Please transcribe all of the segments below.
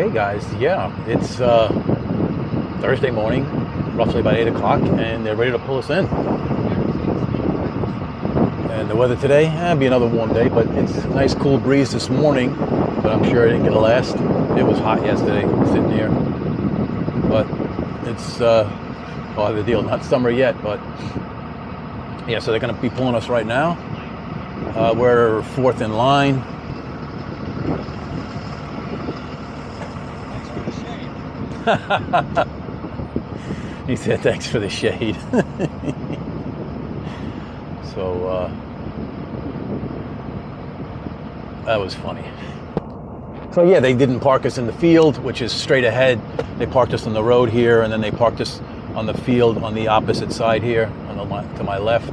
Okay guys, yeah, it's Thursday morning, roughly about 8 o'clock, and they're ready to pull us in. And the weather today, it'll be another warm day, but it's a nice cool breeze this morning, but I'm sure it ain't gonna last. It was hot yesterday, sitting here. But it's, well, the deal, not summer yet, but yeah, so they're gonna be pulling us right now. We're fourth in line. He said thanks for the shade. So that was funny. So yeah, they didn't park us in the field, which is straight ahead. They parked us on the road here, and then they parked us on the field on the opposite side here, to my left.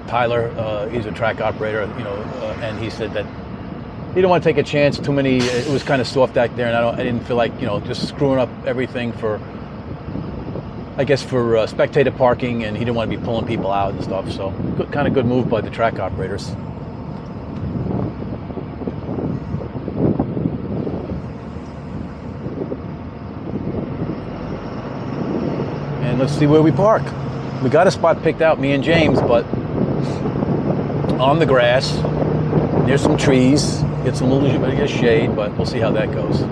Tyler, he's a track operator, and he said that he didn't want to take a chance. Too many. It was kind of soft back there, and I didn't feel like just screwing up everything for, I guess, for spectator parking, and he didn't want to be pulling people out and stuff. So, kind of good move by the track operators. And let's see where we park. We got a spot picked out, me and James, but on the grass, near some trees. Get some little bit of shade, but we'll see how that goes.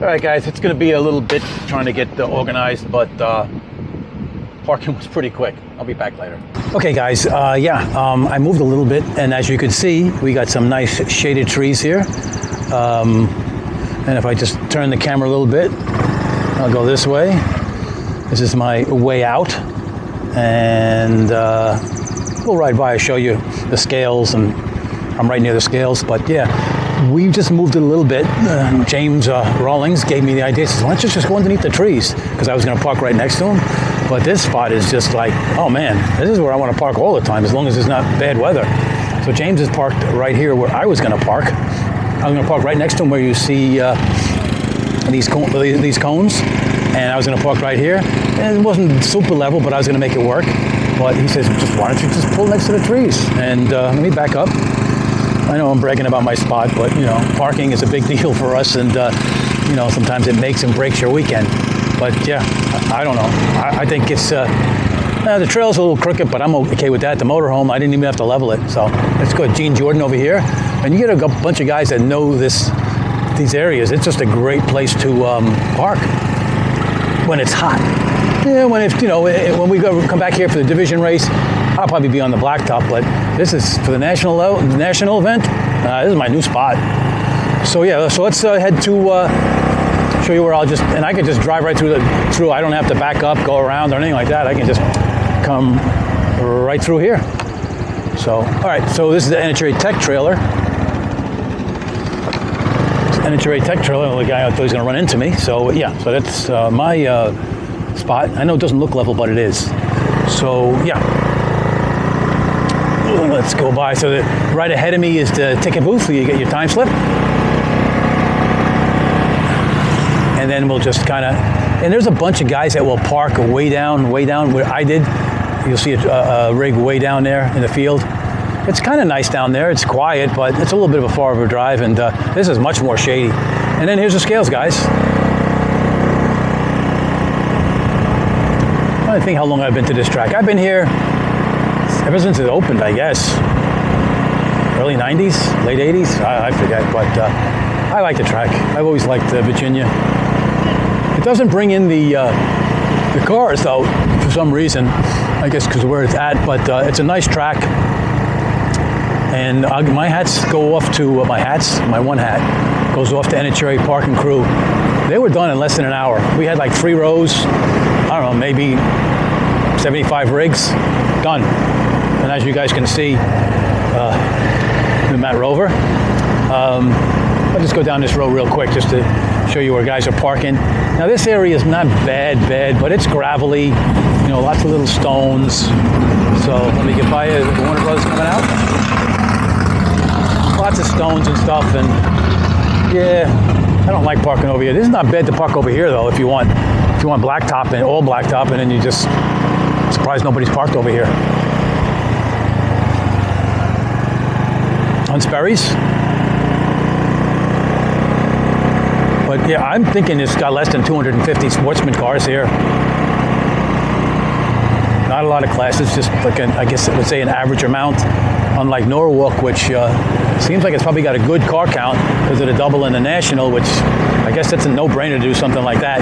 All right, guys, it's going to be a little bit trying to get organized, but parking was pretty quick. I'll be back later. Okay, guys, I moved a little bit, and as you can see, we got some nice shaded trees here. And if I just turn the camera a little bit, I'll go this way. This is my way out, and we'll ride by and show you the scales, and I'm right near the scales, but yeah. We just moved it a little bit. James Rawlings gave me the idea. He says, why don't you just go underneath the trees? Because I was going to park right next to him. But this spot is just like, oh man, this is where I want to park all the time, as long as it's not bad weather. So James is parked right here where I was going to park. I'm going to park right next to him where you see these cones. And I was going to park right here. And it wasn't super level, but I was going to make it work. But he says, why don't you just pull next to the trees? And let me back up. I know I'm bragging about my spot, but parking is a big deal for us, and sometimes it makes and breaks your weekend. But yeah, I don't know. I think it's the trail's a little crooked, but I'm okay with that. The motorhome, I didn't even have to level it, so it's good. Gene Jordan over here, and you get a bunch of guys that know these areas. It's just a great place to park when it's hot. Yeah, when we come back here for the division race, I'll probably be on the blacktop, but this is for the national event. This is my new spot. So yeah, so let's head to show you where I can just drive right through. I don't have to back up, go around, or anything like that. I can just come right through here. So, all right, so this is the NHRA Tech trailer. NHRA Tech trailer, the guy I thought he was gonna run into me. So yeah, so that's my spot. I know it doesn't look level, but it is. So yeah. Let's go by. So right ahead of me is the ticket booth where you get your time slip. And then we'll just kind of, and there's a bunch of guys that will park way down where I did. You'll see a rig way down there in the field. It's kind of nice down there. It's quiet, but it's a little bit of a far of a drive, and this is much more shady. And then here's the scales, guys. I'm trying to think how long I've been to this track. I've been here ever since it opened, I guess. Early 90s, late 80s, I forget, but I like the track. I've always liked Virginia. It doesn't bring in the cars, though, for some reason, I guess because of where it's at, but it's a nice track. And my hats go off to, my one hat goes off to NHRA Park and Crew. They were done in less than an hour. We had like 3 rows, I don't know, maybe 75 rigs, done. And as you guys can see, the Matt Rover. I'll just go down this road real quick just to show you where guys are parking. Now this area is not bad, but it's gravelly, you know, lots of little stones. So let me get by it. The Warner Brothers coming out. Lots of stones and stuff, and yeah, I don't like parking over here. This is not bad to park over here though, if you want blacktop and all blacktop, and then you just surprised nobody's parked over here. On Sperry's. But yeah, I'm thinking it's got less than 250 sportsman cars here. Not a lot of classes, just like I guess I would say an average amount. Unlike Norwalk, which seems like it's probably got a good car count because of the double and the national, which I guess that's a no-brainer to do something like that.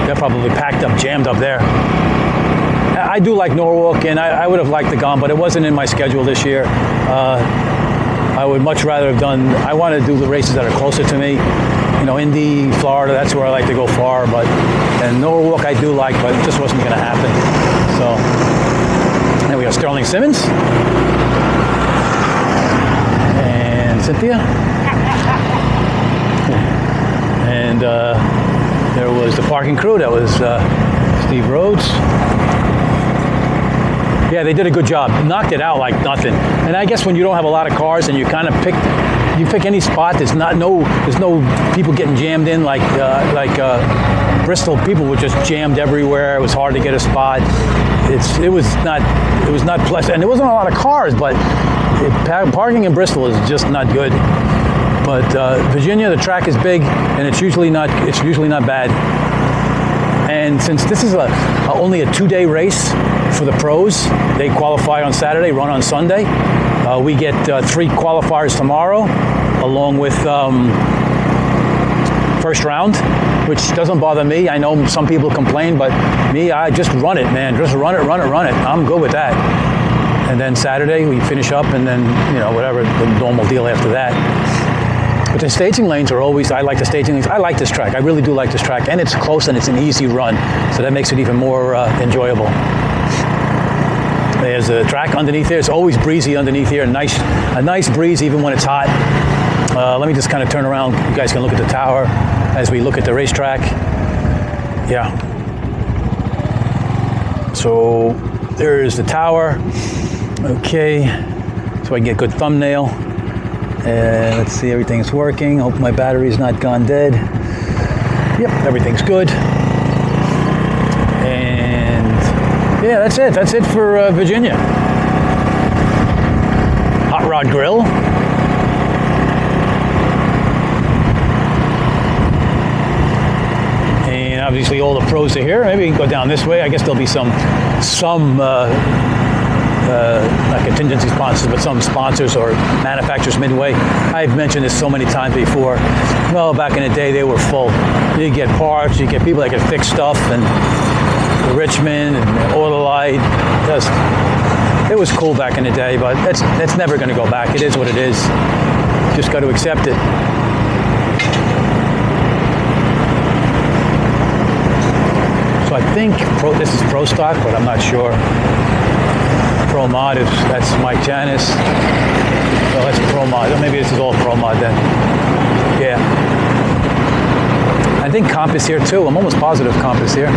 They're probably packed up, jammed up there. I do like Norwalk, and I would have liked to gone, but it wasn't in my schedule this year. I would much rather have done, I want to do the races that are closer to me. You know, Indy, Florida, that's where I like to go far, and Norwalk I do like, but it just wasn't going to happen. So, then we got Sterling Simmons. And Cynthia. And there was the parking crew, that was Steve Rhodes. Yeah, they did a good job. Knocked it out like nothing. And I guess when you don't have a lot of cars and you kind of pick any spot, there's no people getting jammed in like Bristol. People were just jammed everywhere. It was hard to get a spot. It was not pleasant, and there wasn't a lot of cars. But parking in Bristol is just not good. But Virginia, the track is big, and it's usually not bad. And since this is only a 2-day race for the pros, they qualify on Saturday, run on Sunday. We get 3 qualifiers tomorrow, along with first round, which doesn't bother me. I know some people complain, but me, I just run it, man. Just run it. I'm good with that. And then Saturday we finish up, and then whatever the normal deal after that. But the staging lanes are always, I like the staging lanes. I like this track. I really do like this track. And it's close and it's an easy run. So that makes it even more enjoyable. There's a track underneath there. It's always breezy underneath here. A nice breeze even when it's hot. Let me just kind of turn around. You guys can look at the tower as we look at the racetrack. Yeah. So there's the tower. Okay. So I can get a good thumbnail. Let's see, everything's working. Hope my battery's not gone dead. Yep, everything's good. And yeah, that's it. That's it for Virginia. Hot Rod Grill. And obviously all the pros are here. Maybe we can go down this way. I guess there'll be some not contingency sponsors, but some sponsors or manufacturers midway. I've mentioned this so many times before. Well, back in the day, they were full. You get parts, you get people that can fix stuff, and Richmond and Autolite. It was cool back in the day, but that's never going to go back. It is what it is. Just got to accept it. So I think this is Pro Stock, but I'm not sure. Pro Mod, if that's Mike Janis. Well, that's Pro Mod. Maybe this is all Pro Mod then. Yeah. I think Comp is here too. I'm almost positive Comp is here.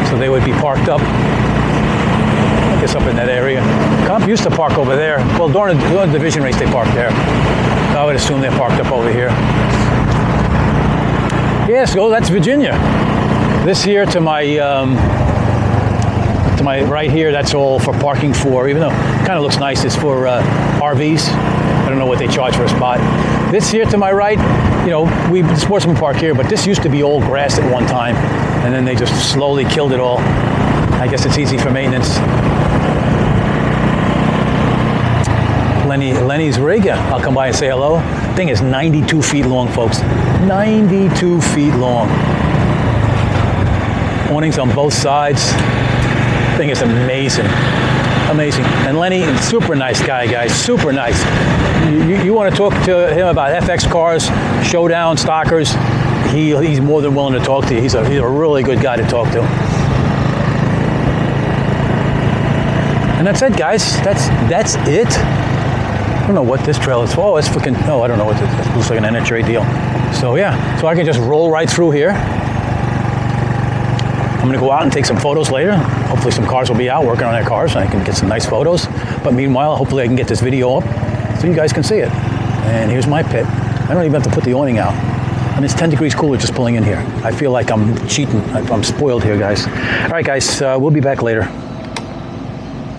So they would be parked up, I guess up in that area. Comp used to park over there. Well, during the division race, they parked there. I would assume they're parked up over here. Yeah, so that's Virginia. This here to my right here, that's all for parking for, even though it kind of looks nice, it's for RVs. I don't know what they charge for a spot. This here to my right, we sportsman park here, but this used to be all grass at one time, and then they just slowly killed it all. I guess it's easy for maintenance. Lenny's rig, I'll come by and say hello. The thing is 92 feet long, folks. 92 feet long. Awnings on both sides. Thing is amazing. And Lenny, super nice guy, guys, super nice. You want to talk to him about FX cars, showdown, stockers, he's more than willing to talk to you. He's a really good guy to talk to. And that's it, guys. That's it. I don't know what this trail is for. Oh, it's freaking. No, I don't know what this is. It looks like an NHRA deal. So yeah, so I can just roll right through here. I'm gonna go out and take some photos later. Hopefully some cars will be out working on their cars and I can get some nice photos. But meanwhile, hopefully I can get this video up so you guys can see it. And here's my pit. I don't even have to put the awning out. And it's 10 degrees cooler just pulling in here. I feel like I'm cheating. I'm spoiled here, guys. All right, guys, we'll be back later.